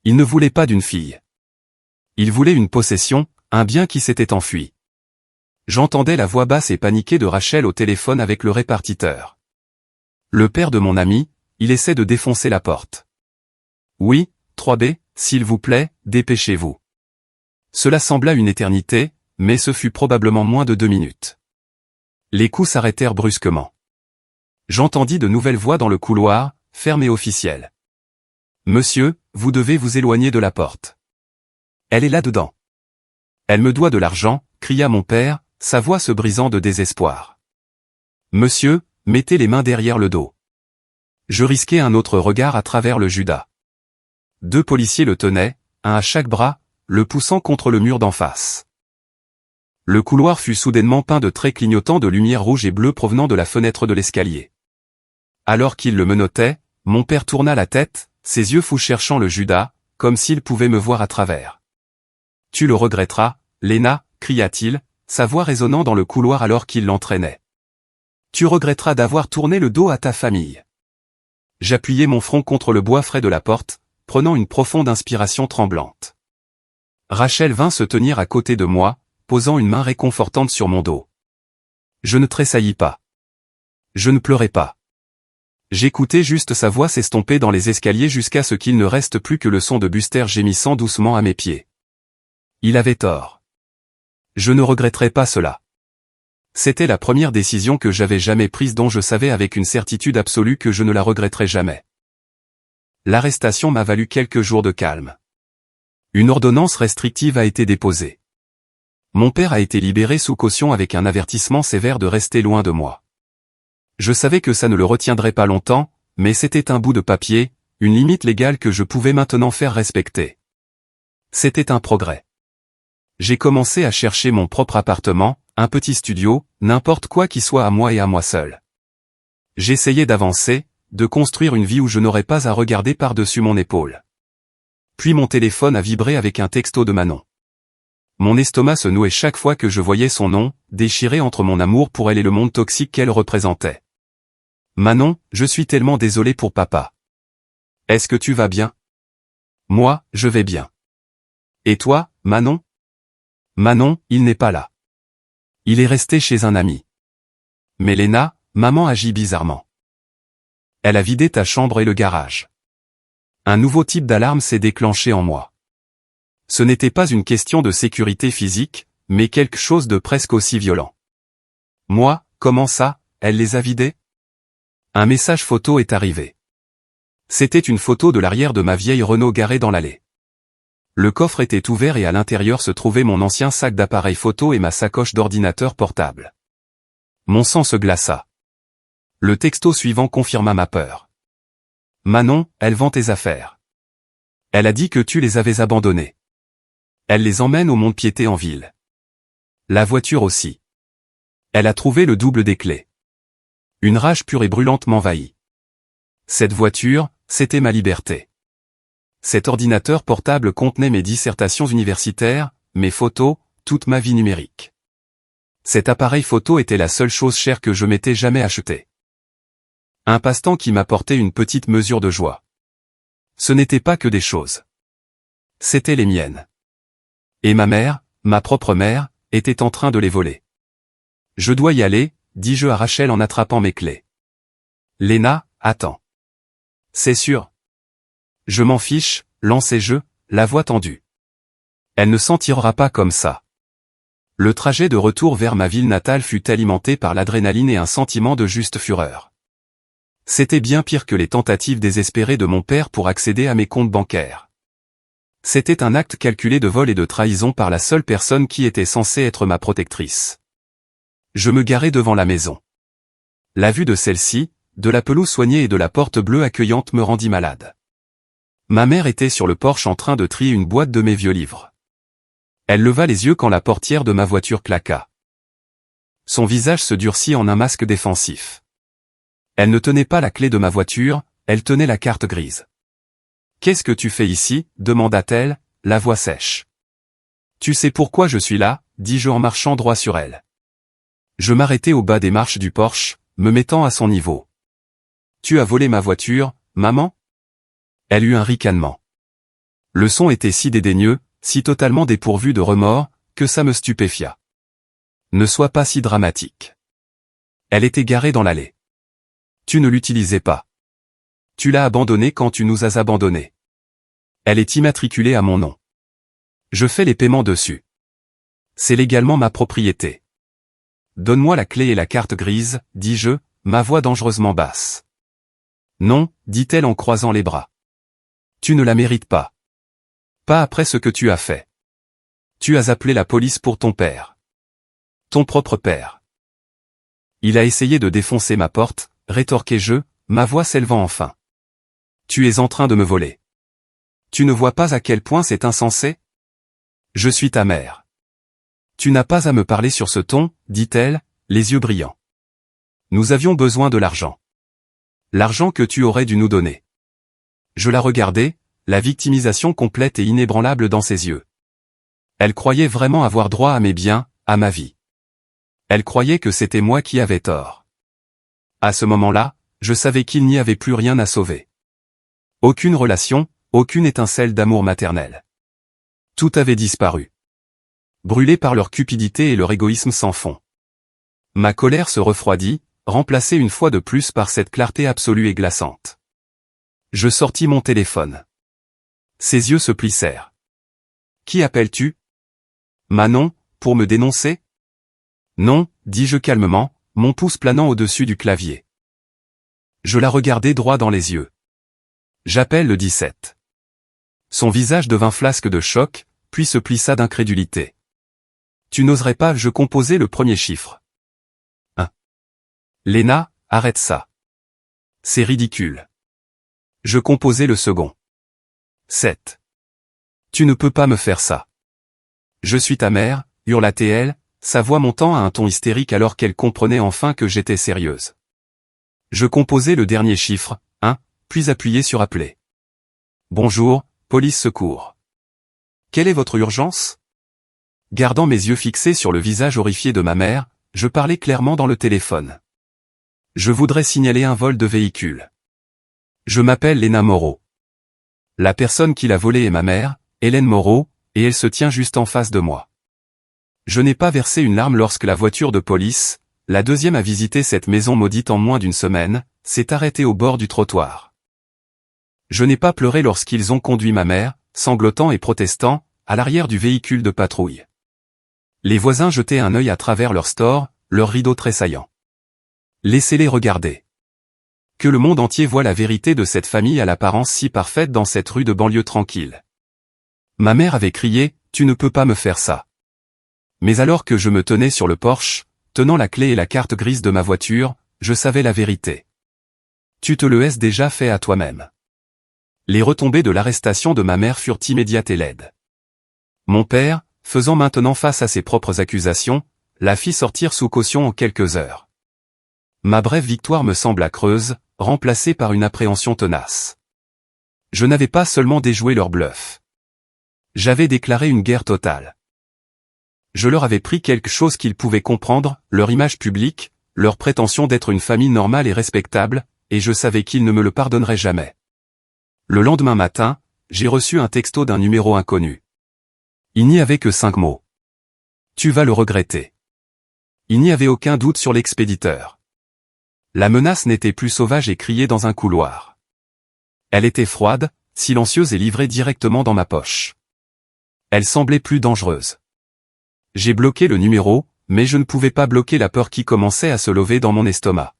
Ils ne voulaient pas d'une fille. Ils voulaient une possession, un bien qui s'était enfui. J'entendais la voix basse et paniquée de Rachel au téléphone avec le répartiteur. Le père de mon ami, il essaie de défoncer la porte. Oui, 3B, s'il vous plaît, dépêchez-vous. Cela sembla une éternité, mais ce fut probablement moins de 2 minutes. Les coups s'arrêtèrent brusquement. J'entendis de nouvelles voix dans le couloir, fermes et officielles. Monsieur, vous devez vous éloigner de la porte. Elle est là-dedans. Elle me doit de l'argent, cria mon père, sa voix se brisant de désespoir. Monsieur, mettez les mains derrière le dos. Je risquai un autre regard à travers le Judas. 2 policiers le tenaient, un à chaque bras, le poussant contre le mur d'en face. Le couloir fut soudainement peint de traits clignotants de lumière rouge et bleue provenant de la fenêtre de l'escalier. Alors qu'il le menottait, mon père tourna la tête, ses yeux fous cherchant le Judas, comme s'il pouvait me voir à travers. « Tu le regretteras, Léna, cria-t-il, sa voix résonnant dans le couloir alors qu'il l'entraînait. Tu regretteras d'avoir tourné le dos à ta famille. » J'appuyai mon front contre le bois frais de la porte, prenant une profonde inspiration tremblante. Rachel vint se tenir à côté de moi, posant une main réconfortante sur mon dos. Je ne tressaillis pas. Je ne pleurais pas. J'écoutais juste sa voix s'estomper dans les escaliers jusqu'à ce qu'il ne reste plus que le son de Buster gémissant doucement à mes pieds. Il avait tort. Je ne regretterais pas cela. C'était la première décision que j'avais jamais prise dont je savais avec une certitude absolue que je ne la regretterais jamais. L'arrestation m'a valu quelques jours de calme. Une ordonnance restrictive a été déposée. Mon père a été libéré sous caution avec un avertissement sévère de rester loin de moi. Je savais que ça ne le retiendrait pas longtemps, mais c'était un bout de papier, une limite légale que je pouvais maintenant faire respecter. C'était un progrès. J'ai commencé à chercher mon propre appartement, un petit studio, n'importe quoi qui soit à moi et à moi seul. J'essayais d'avancer, de construire une vie où je n'aurais pas à regarder par-dessus mon épaule. Puis mon téléphone a vibré avec un texto de Manon. Mon estomac se nouait chaque fois que je voyais son nom, déchiré entre mon amour pour elle et le monde toxique qu'elle représentait. Manon, je suis tellement désolé pour papa. Est-ce que tu vas bien? Moi, je vais bien. Et toi, Manon? Manon, il n'est pas là. Il est resté chez un ami. Mais Léna, maman agit bizarrement. Elle a vidé ta chambre et le garage. Un nouveau type d'alarme s'est déclenché en moi. Ce n'était pas une question de sécurité physique, mais quelque chose de presque aussi violent. Moi, comment ça, elle les a vidés? Un message photo est arrivé. C'était une photo de l'arrière de ma vieille Renault garée dans l'allée. Le coffre était ouvert et à l'intérieur se trouvait mon ancien sac d'appareil photo et ma sacoche d'ordinateur portable. Mon sang se glaça. Le texto suivant confirma ma peur. Manon, elle vend tes affaires. Elle a dit que tu les avais abandonnées. Elle les emmène au mont-de-piété en ville. La voiture aussi. Elle a trouvé le double des clés. Une rage pure et brûlante m'envahit. Cette voiture, c'était ma liberté. Cet ordinateur portable contenait mes dissertations universitaires, mes photos, toute ma vie numérique. Cet appareil photo était la seule chose chère que je m'étais jamais achetée. Un passe-temps qui m'apportait une petite mesure de joie. Ce n'était pas que des choses. C'étaient les miennes. Et ma mère, ma propre mère, était en train de les voler. Je dois y aller, dis-je à Rachel en attrapant mes clés. Léna, attends. C'est sûr. Je m'en fiche, lançai-je, la voix tendue. Elle ne s'en tirera pas comme ça. Le trajet de retour vers ma ville natale fut alimenté par l'adrénaline et un sentiment de juste fureur. C'était bien pire que les tentatives désespérées de mon père pour accéder à mes comptes bancaires. C'était un acte calculé de vol et de trahison par la seule personne qui était censée être ma protectrice. Je me garai devant la maison. La vue de celle-ci, de la pelouse soignée et de la porte bleue accueillante me rendit malade. Ma mère était sur le porche en train de trier une boîte de mes vieux livres. Elle leva les yeux quand la portière de ma voiture claqua. Son visage se durcit en un masque défensif. Elle ne tenait pas la clé de ma voiture, elle tenait la carte grise. « Qu'est-ce que tu fais ici ?» demanda-t-elle, la voix sèche. « Tu sais pourquoi je suis là ?» dis-je en marchant droit sur elle. Je m'arrêtai au bas des marches du porche, me mettant à son niveau. « Tu as volé ma voiture, maman ?» Elle eut un ricanement. Le son était si dédaigneux, si totalement dépourvu de remords, que ça me stupéfia. Ne sois pas si dramatique. Elle était garée dans l'allée. Tu ne l'utilisais pas. Tu l'as abandonnée quand tu nous as abandonnés. Elle est immatriculée à mon nom. Je fais les paiements dessus. C'est légalement ma propriété. Donne-moi la clé et la carte grise, dis-je, ma voix dangereusement basse. Non, dit-elle en croisant les bras. Tu ne la mérites pas. Pas après ce que tu as fait. Tu as appelé la police pour ton père. Ton propre père. Il a essayé de défoncer ma porte, rétorquai-je, ma voix s'élevant enfin. Tu es en train de me voler. Tu ne vois pas à quel point c'est insensé? Je suis ta mère. Tu n'as pas à me parler sur ce ton, dit-elle, les yeux brillants. Nous avions besoin de l'argent. L'argent que tu aurais dû nous donner. Je la regardais, la victimisation complète et inébranlable dans ses yeux. Elle croyait vraiment avoir droit à mes biens, à ma vie. Elle croyait que c'était moi qui avais tort. À ce moment-là, je savais qu'il n'y avait plus rien à sauver. Aucune relation, aucune étincelle d'amour maternel. Tout avait disparu. Brûlé par leur cupidité et leur égoïsme sans fond. Ma colère se refroidit, remplacée une fois de plus par cette clarté absolue et glaçante. Je sortis mon téléphone. Ses yeux se plissèrent. Qui appelles-tu? Manon, pour me dénoncer? Non, dis-je calmement, mon pouce planant au-dessus du clavier. Je la regardai droit dans les yeux. J'appelle le 17. Son visage devint flasque de choc, puis se plissa d'incrédulité. Tu n'oserais pas, je composai le premier chiffre. 1. Léna, arrête ça. C'est ridicule. Je composai le second. 7. Tu ne peux pas me faire ça. Je suis ta mère, hurla-t-elle, sa voix montant à un ton hystérique alors qu'elle comprenait enfin que j'étais sérieuse. Je composai le dernier chiffre, 1, puis appuyai sur appeler. Bonjour, police secours. Quelle est votre urgence? Gardant mes yeux fixés sur le visage horrifié de ma mère, je parlais clairement dans le téléphone. Je voudrais signaler un vol de véhicule. Je m'appelle Léna Moreau. La personne qui l'a volé est ma mère, Hélène Moreau, et elle se tient juste en face de moi. Je n'ai pas versé une larme lorsque la voiture de police, la deuxième à visiter cette maison maudite en moins d'une semaine, s'est arrêtée au bord du trottoir. Je n'ai pas pleuré lorsqu'ils ont conduit ma mère, sanglotant et protestant, à l'arrière du véhicule de patrouille. Les voisins jetaient un œil à travers leur store, leurs rideaux tressaillants. Laissez-les regarder. Que le monde entier voit la vérité de cette famille à l'apparence si parfaite dans cette rue de banlieue tranquille. Ma mère avait crié, « Tu ne peux pas me faire ça ». Mais alors que je me tenais sur le porche, tenant la clé et la carte grise de ma voiture, je savais la vérité. Tu te le es déjà fait à toi-même. Les retombées de l'arrestation de ma mère furent immédiates et laides. Mon père, faisant maintenant face à ses propres accusations, la fit sortir sous caution en quelques heures. Ma brève victoire me sembla creuse, remplacée par une appréhension tenace. Je n'avais pas seulement déjoué leur bluff. J'avais déclaré une guerre totale. Je leur avais pris quelque chose qu'ils pouvaient comprendre, leur image publique, leur prétention d'être une famille normale et respectable, et je savais qu'ils ne me le pardonneraient jamais. Le lendemain matin, j'ai reçu un texto d'un numéro inconnu. Il n'y avait que 5 mots. Tu vas le regretter. Il n'y avait aucun doute sur l'expéditeur. La menace n'était plus sauvage et criée dans un couloir. Elle était froide, silencieuse et livrée directement dans ma poche. Elle semblait plus dangereuse. J'ai bloqué le numéro, mais je ne pouvais pas bloquer la peur qui commençait à se lever dans mon estomac.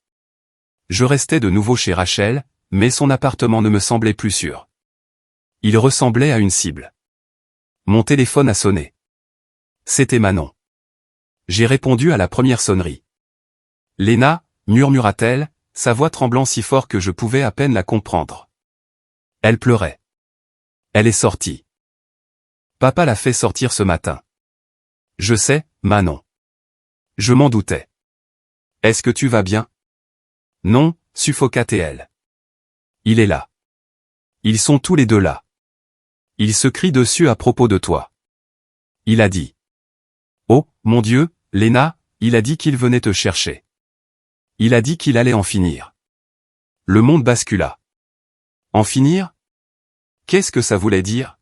Je restais de nouveau chez Rachel, mais son appartement ne me semblait plus sûr. Il ressemblait à une cible. Mon téléphone a sonné. C'était Manon. J'ai répondu à la première sonnerie. Léna, murmura-t-elle, sa voix tremblant si fort que je pouvais à peine la comprendre. Elle pleurait. Elle est sortie. Papa l'a fait sortir ce matin. Je sais, Manon. Je m'en doutais. Est-ce que tu vas bien? Non, suffoqua-t-elle. Il est là. Ils sont tous les deux là. Il se crie dessus à propos de toi. Il a dit. Oh, mon Dieu, Léna, il a dit qu'il venait te chercher. Il a dit qu'il allait en finir. Le monde bascula. En finir? Qu'est-ce que ça voulait dire?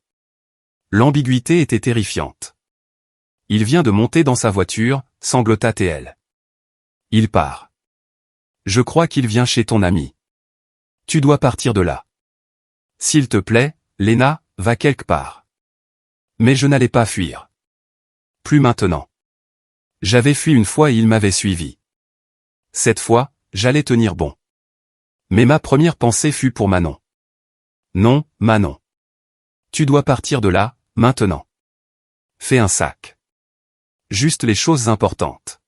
L'ambiguïté était terrifiante. Il vient de monter dans sa voiture, sanglota-t-elle. Il part. Je crois qu'il vient chez ton ami. Tu dois partir de là. S'il te plaît, Léna, va quelque part. Mais je n'allais pas fuir. Plus maintenant. J'avais fui une fois et il m'avait suivi. Cette fois, j'allais tenir bon. Mais ma première pensée fut pour Manon. Non, Manon. Tu dois partir de là, maintenant. Fais un sac. Juste les choses importantes.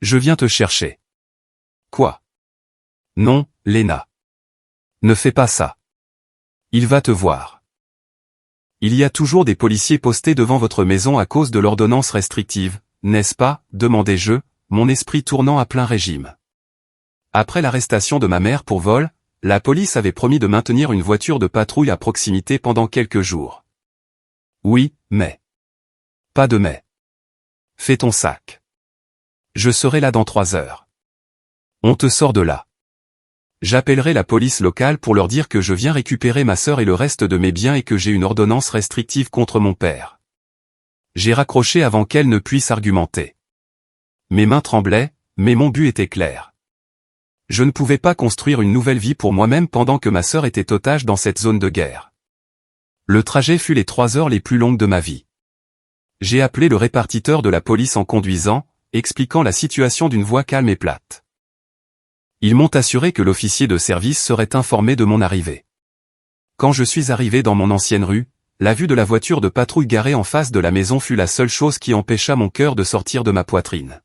Je viens te chercher. Quoi? Non, Léna. Ne fais pas ça. Il va te voir. Il y a toujours des policiers postés devant votre maison à cause de l'ordonnance restrictive, n'est-ce pas, demandai-je, mon esprit tournant à plein régime. Après l'arrestation de ma mère pour vol, la police avait promis de maintenir une voiture de patrouille à proximité pendant quelques jours. Oui, mais. Pas de mais. Fais ton sac. Je serai là dans 3 heures. On te sort de là. J'appellerai la police locale pour leur dire que je viens récupérer ma sœur et le reste de mes biens et que j'ai une ordonnance restrictive contre mon père. J'ai raccroché avant qu'elle ne puisse argumenter. Mes mains tremblaient, mais mon but était clair. Je ne pouvais pas construire une nouvelle vie pour moi-même pendant que ma sœur était otage dans cette zone de guerre. Le trajet fut les 3 heures les plus longues de ma vie. J'ai appelé le répartiteur de la police en conduisant, expliquant la situation d'une voix calme et plate. Ils m'ont assuré que l'officier de service serait informé de mon arrivée. Quand je suis arrivé dans mon ancienne rue, la vue de la voiture de patrouille garée en face de la maison fut la seule chose qui empêcha mon cœur de sortir de ma poitrine.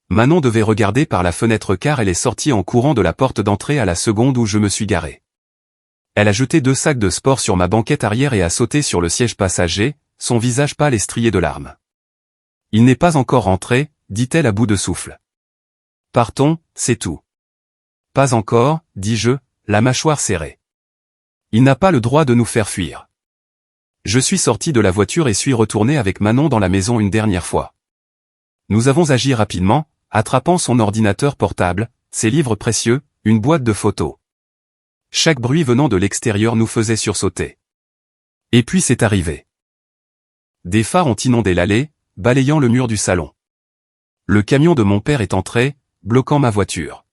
Manon devait regarder par la fenêtre car elle est sortie en courant de la porte d'entrée à la seconde où je me suis garé. Elle a jeté 2 sacs de sport sur ma banquette arrière et a sauté sur le siège passager, son visage pâle et strié de larmes. « Il n'est pas encore rentré, dit-elle à bout de souffle. « Partons, c'est tout. »« Pas encore, dis-je, la mâchoire serrée. Il n'a pas le droit de nous faire fuir. » Je suis sorti de la voiture et suis retourné avec Manon dans la maison une dernière fois. Nous avons agi rapidement, attrapant son ordinateur portable, ses livres précieux, une boîte de photos. Chaque bruit venant de l'extérieur nous faisait sursauter. Et puis c'est arrivé. Des phares ont inondé l'allée, balayant le mur du salon. Le camion de mon père est entré, bloquant ma voiture.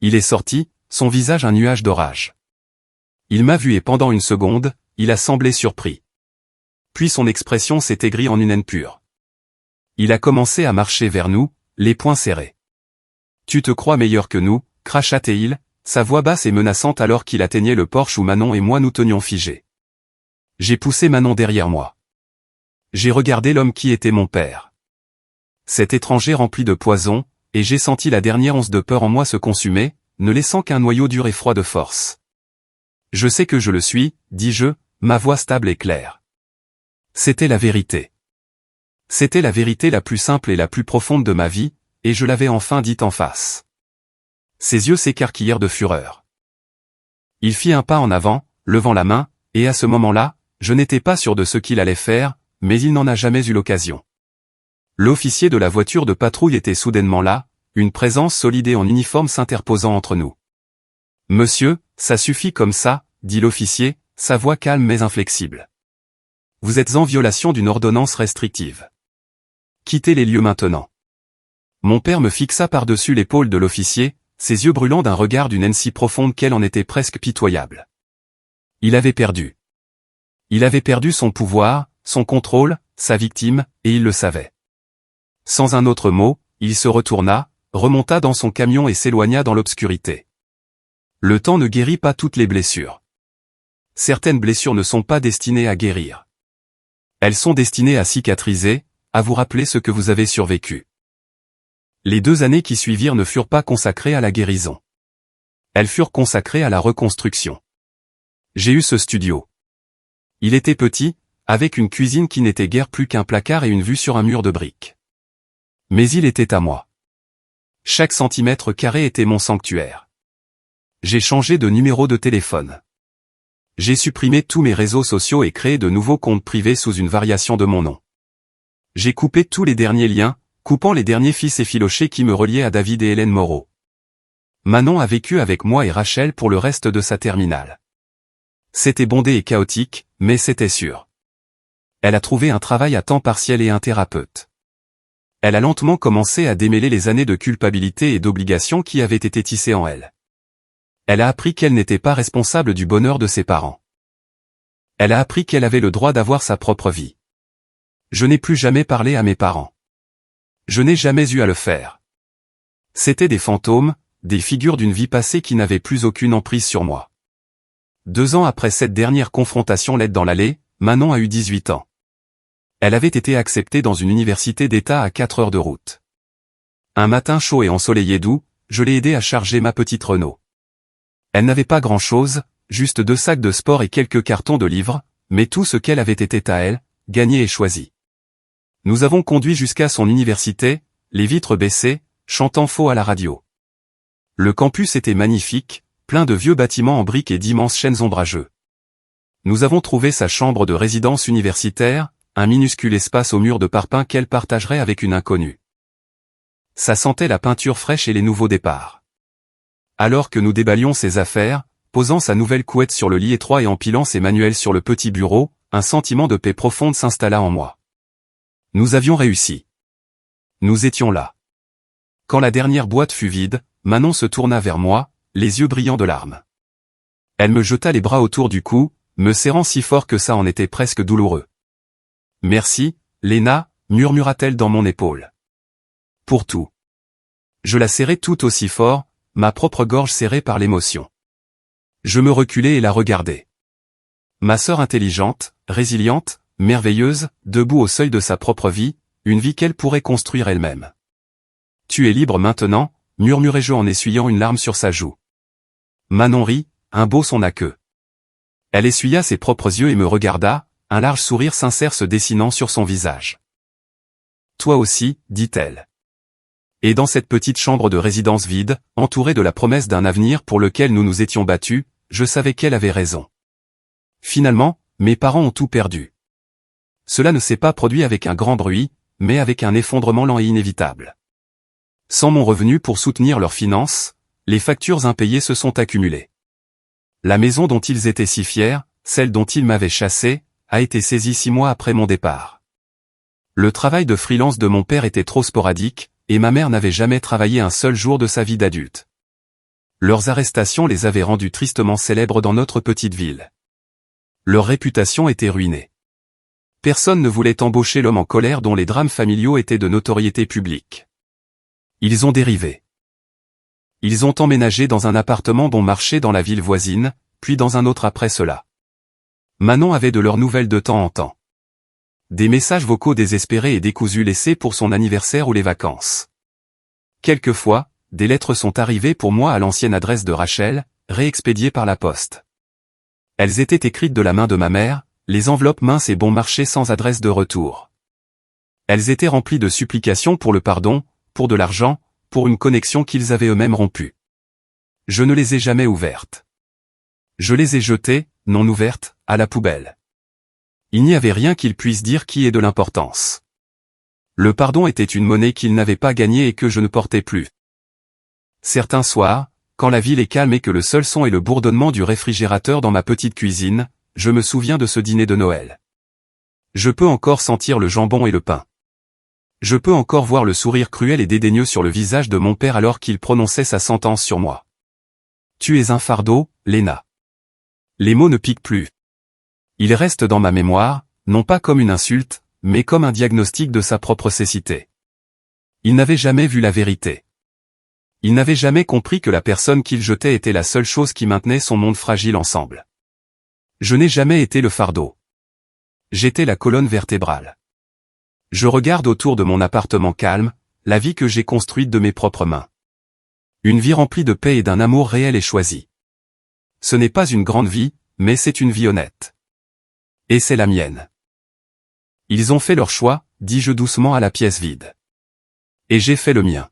Il est sorti, son visage un nuage d'orage. Il m'a vu et pendant une seconde, il a semblé surpris. Puis son expression s'est aigrie en une haine pure. Il a commencé à marcher vers nous, les poings serrés. « Tu te crois meilleur que nous » cracha-t-il, sa voix basse et menaçante alors qu'il atteignait le porche où Manon et moi nous tenions figés. J'ai poussé Manon derrière moi. J'ai regardé l'homme qui était mon père. Cet étranger rempli de poison, et j'ai senti la dernière once de peur en moi se consumer, ne laissant qu'un noyau dur et froid de force. « Je sais que je le suis, dis-je, ma voix stable et claire. C'était la vérité. C'était la vérité la plus simple et la plus profonde de ma vie, et je l'avais enfin dite en face. Ses yeux s'écarquillèrent de fureur. Il fit un pas en avant, levant la main, et à ce moment-là, je n'étais pas sûr de ce qu'il allait faire, mais il n'en a jamais eu l'occasion. L'officier de la voiture de patrouille était soudainement là, une présence solide et en uniforme s'interposant entre nous. « Monsieur, ça suffit comme ça, » dit l'officier, sa voix calme mais inflexible. « Vous êtes en violation d'une ordonnance restrictive. Quittez les lieux maintenant. » Mon père me fixa par-dessus l'épaule de l'officier, ses yeux brûlants d'un regard d'une haine si profonde qu'elle en était presque pitoyable. Il avait perdu. Il avait perdu son pouvoir, son contrôle, sa victime, et il le savait. Sans un autre mot, il se retourna, remonta dans son camion et s'éloigna dans l'obscurité. Le temps ne guérit pas toutes les blessures. Certaines blessures ne sont pas destinées à guérir. Elles sont destinées à cicatriser, à vous rappeler ce que vous avez survécu. Les 2 années qui suivirent ne furent pas consacrées à la guérison. Elles furent consacrées à la reconstruction. J'ai eu ce studio. Il était petit, avec une cuisine qui n'était guère plus qu'un placard et une vue sur un mur de briques. Mais il était à moi. Chaque centimètre carré était mon sanctuaire. J'ai changé de numéro de téléphone. J'ai supprimé tous mes réseaux sociaux et créé de nouveaux comptes privés sous une variation de mon nom. J'ai coupé tous les derniers liens, coupant les derniers fils effilochés qui me reliaient à David et Hélène Moreau. Manon a vécu avec moi et Rachel pour le reste de sa terminale. C'était bondé et chaotique, mais c'était sûr. Elle a trouvé un travail à temps partiel et un thérapeute. Elle a lentement commencé à démêler les années de culpabilité et d'obligation qui avaient été tissées en elle. Elle a appris qu'elle n'était pas responsable du bonheur de ses parents. Elle a appris qu'elle avait le droit d'avoir sa propre vie. Je n'ai plus jamais parlé à mes parents. Je n'ai jamais eu à le faire. C'étaient des fantômes, des figures d'une vie passée qui n'avaient plus aucune emprise sur moi. 2 ans après cette dernière confrontation laide dans l'allée, Manon a eu 18 ans. Elle avait été acceptée dans une université d'État à 4 heures de route. Un matin chaud et ensoleillé d'août, je l'ai aidée à charger ma petite Renault. Elle n'avait pas grand-chose, juste 2 sacs de sport et quelques cartons de livres, mais tout ce qu'elle avait été à elle, gagné et choisi. Nous avons conduit jusqu'à son université, les vitres baissées, chantant faux à la radio. Le campus était magnifique, plein de vieux bâtiments en briques et d'immenses chênes ombrageux. Nous avons trouvé sa chambre de résidence universitaire, un minuscule espace aux murs de parpaing qu'elle partagerait avec une inconnue. Ça sentait la peinture fraîche et les nouveaux départs. Alors que nous déballions ses affaires, posant sa nouvelle couette sur le lit étroit et empilant ses manuels sur le petit bureau, un sentiment de paix profonde s'installa en moi. Nous avions réussi. Nous étions là. Quand la dernière boîte fut vide, Manon se tourna vers moi, les yeux brillants de larmes. Elle me jeta les bras autour du cou, me serrant si fort que ça en était presque douloureux. « Merci, Léna » murmura-t-elle dans mon épaule. « Pour tout. » Je la serrai tout aussi fort, ma propre gorge serrée par l'émotion. Je me reculai et la regardai. Ma sœur intelligente, résiliente, merveilleuse, debout au seuil de sa propre vie, une vie qu'elle pourrait construire elle-même. « Tu es libre maintenant » murmurai-je en essuyant une larme sur sa joue. Manon rit, un beau son à queue. Elle essuya ses propres yeux et me regarda, un large sourire sincère se dessinant sur son visage. « Toi aussi, dit-elle. » Et dans cette petite chambre de résidence vide, entourée de la promesse d'un avenir pour lequel nous nous étions battus, je savais qu'elle avait raison. Finalement, mes parents ont tout perdu. Cela ne s'est pas produit avec un grand bruit, mais avec un effondrement lent et inévitable. Sans mon revenu pour soutenir leurs finances, les factures impayées se sont accumulées. La maison dont ils étaient si fiers, celle dont ils m'avaient chassé, a été saisie 6 mois après mon départ. Le travail de freelance de mon père était trop sporadique, et ma mère n'avait jamais travaillé un seul jour de sa vie d'adulte. Leurs arrestations les avaient rendus tristement célèbres dans notre petite ville. Leur réputation était ruinée. Personne ne voulait embaucher l'homme en colère dont les drames familiaux étaient de notoriété publique. Ils ont dérivé. Ils ont emménagé dans un appartement bon marché dans la ville voisine, puis dans un autre après cela. Manon avait de leurs nouvelles de temps en temps. Des messages vocaux désespérés et décousus laissés pour son anniversaire ou les vacances. Quelquefois, des lettres sont arrivées pour moi à l'ancienne adresse de Rachel, réexpédiées par la poste. Elles étaient écrites de la main de ma mère, les enveloppes minces et bon marché sans adresse de retour. Elles étaient remplies de supplications pour le pardon, pour de l'argent, pour une connexion qu'ils avaient eux-mêmes rompue. Je ne les ai jamais ouvertes. Je les ai jetées, non ouvertes, à la poubelle. Il n'y avait rien qu'ils puissent dire qui ait de l'importance. Le pardon était une monnaie qu'ils n'avaient pas gagnée et que je ne portais plus. Certains soirs, quand la ville est calme et que le seul son est le bourdonnement du réfrigérateur dans ma petite cuisine, je me souviens de ce dîner de Noël. Je peux encore sentir le jambon et le pain. Je peux encore voir le sourire cruel et dédaigneux sur le visage de mon père alors qu'il prononçait sa sentence sur moi. Tu es un fardeau, Léna. Les mots ne piquent plus. Ils restent dans ma mémoire, non pas comme une insulte, mais comme un diagnostic de sa propre cécité. Il n'avait jamais vu la vérité. Il n'avait jamais compris que la personne qu'il jetait était la seule chose qui maintenait son monde fragile ensemble. Je n'ai jamais été le fardeau. J'étais la colonne vertébrale. Je regarde autour de mon appartement calme, la vie que j'ai construite de mes propres mains. Une vie remplie de paix et d'un amour réel et choisi. Ce n'est pas une grande vie, mais c'est une vie honnête. Et c'est la mienne. Ils ont fait leur choix, dis-je doucement à la pièce vide. Et j'ai fait le mien.